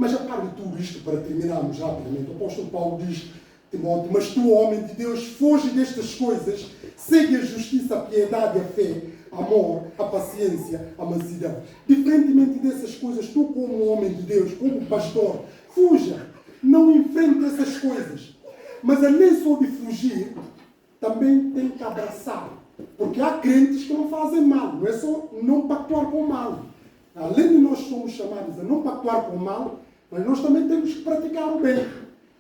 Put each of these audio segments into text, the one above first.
Mas a par de tudo isto, para terminarmos rapidamente, o apóstolo Paulo diz, Timóteo, mas tu, homem de Deus, foge destas coisas, segue a justiça, a piedade, a fé, amor, a paciência, a mansidão. Diferentemente dessas coisas, tu como homem de Deus, como pastor, fuja, não enfrente essas coisas. Mas além só de fugir, também tem que abraçar. Porque há crentes que não fazem mal, não é só não pactuar com o mal. Além de nós somos chamados a não pactuar com o mal, mas nós também temos que praticar o bem.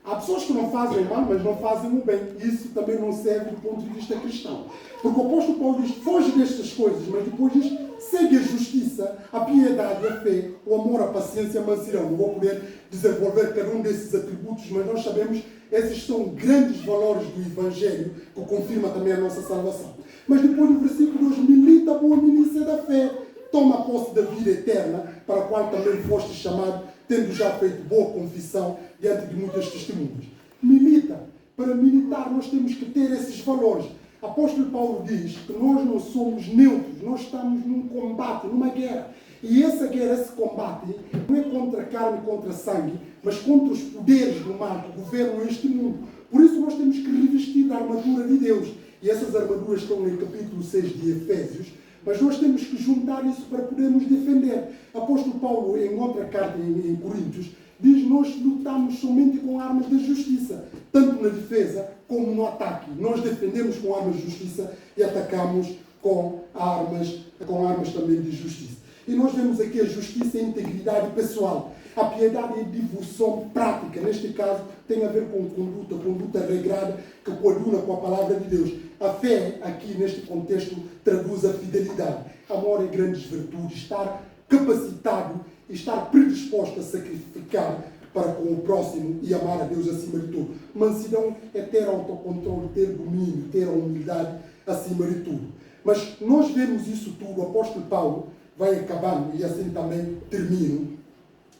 Há pessoas que não fazem o mal, mas não fazem o bem. Isso também não serve do ponto de vista cristão. Porque o apóstolo Paulo diz, foge destas coisas, mas depois diz, segue a justiça, a piedade, a fé, o amor, a paciência, a mansidão. Não vou poder desenvolver cada um desses atributos, mas nós sabemos que esses são grandes valores do Evangelho, que confirma também a nossa salvação. Mas depois no versículo 2, milita a boa milícia da fé, toma posse da vida eterna, para a qual também foste chamado, tendo já feito boa confissão diante de muitas testemunhas. Milita. Para militar nós temos que ter esses valores. O apóstolo Paulo diz que nós não somos neutros, nós estamos num combate, numa guerra. E essa guerra, esse combate, não é contra carne e contra sangue, mas contra os poderes do mal que governam este mundo. Por isso nós temos que revestir da armadura de Deus. E essas armaduras estão no capítulo 6 de Efésios. Mas nós temos que juntar isso para podermos defender. O apóstolo Paulo, em outra carta em Coríntios, diz: nós lutamos somente com armas da justiça, tanto na defesa como no ataque. Nós defendemos com armas de justiça e atacamos com armas também de justiça. E nós vemos aqui a justiça e a integridade pessoal. A piedade e a devoção prática, neste caso, tem a ver com conduta regrada, que coaduna com a palavra de Deus. A fé, aqui neste contexto, traduz a fidelidade. Amor é grandes virtudes, estar capacitado e estar predisposto a sacrificar para com o próximo e amar a Deus acima de tudo. Mansidão é ter autocontrole, ter domínio, ter a humildade acima de tudo. Mas nós vemos isso tudo, o apóstolo Paulo vai acabando, e assim também termino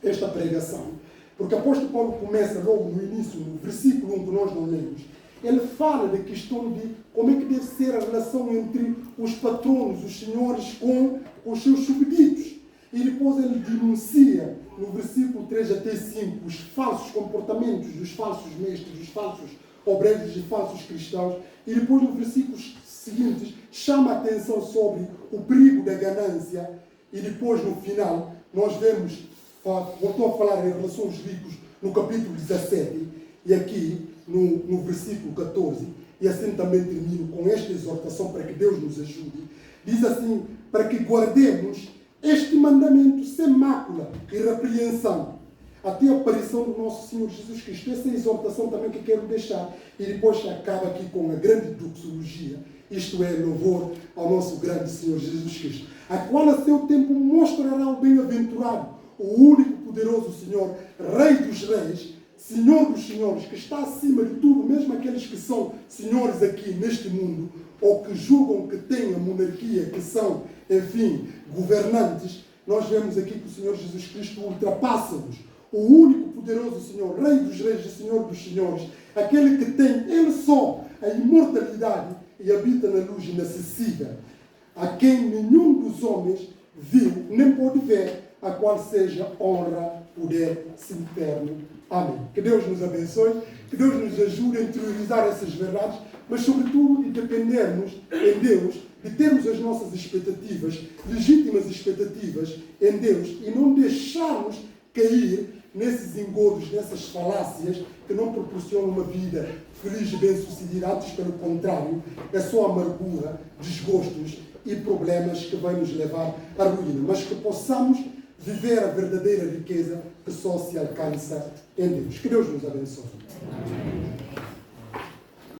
esta pregação. Porque o apóstolo Paulo começa logo no início, no versículo 1 que nós não lemos. Ele fala da questão de como é que deve ser a relação entre os patronos, os senhores, com os seus súbditos. E depois ele denuncia, no versículo 3 até 5, os falsos comportamentos dos falsos mestres, dos falsos obreiros e falsos cristãos. E depois, no versículos seguintes, chama a atenção sobre o perigo da ganância. E depois, no final, nós vemos, voltou a falar em relação aos ricos, no capítulo 17, e aqui, no versículo 14, e assim também termino com esta exortação para que Deus nos ajude. Diz assim: para que guardemos este mandamento sem mácula e repreensão, até a aparição do nosso Senhor Jesus Cristo. Essa é a exortação também que quero deixar. E depois acaba aqui com a grande doxologia, isto é, louvor ao nosso grande Senhor Jesus Cristo, a qual a seu tempo mostrará o bem-aventurado, o único poderoso Senhor, Rei dos Reis, Senhor dos Senhores, que está acima de tudo, mesmo aqueles que são senhores aqui neste mundo, ou que julgam que têm a monarquia, que são, enfim, governantes. Nós vemos aqui que o Senhor Jesus Cristo ultrapassa-nos. O único poderoso Senhor, Rei dos Reis e Senhor dos Senhores, aquele que tem, ele só, a imortalidade e habita na luz inacessível, a quem nenhum dos homens viu, nem pode ver, a qual seja honra, poder, sempiterno. Amém. Que Deus nos abençoe, que Deus nos ajude a interiorizar essas verdades, mas sobretudo de dependermos em Deus, de termos as nossas expectativas, legítimas expectativas em Deus, e não deixarmos cair nesses engodos, nessas falácias que não proporcionam uma vida feliz e bem-sucedida. Antes, pelo contrário, é só amargura, desgostos e problemas que vai nos levar à ruína. Mas que possamos viver a verdadeira riqueza que só se alcança em Deus. Que Deus nos abençoe. Amém.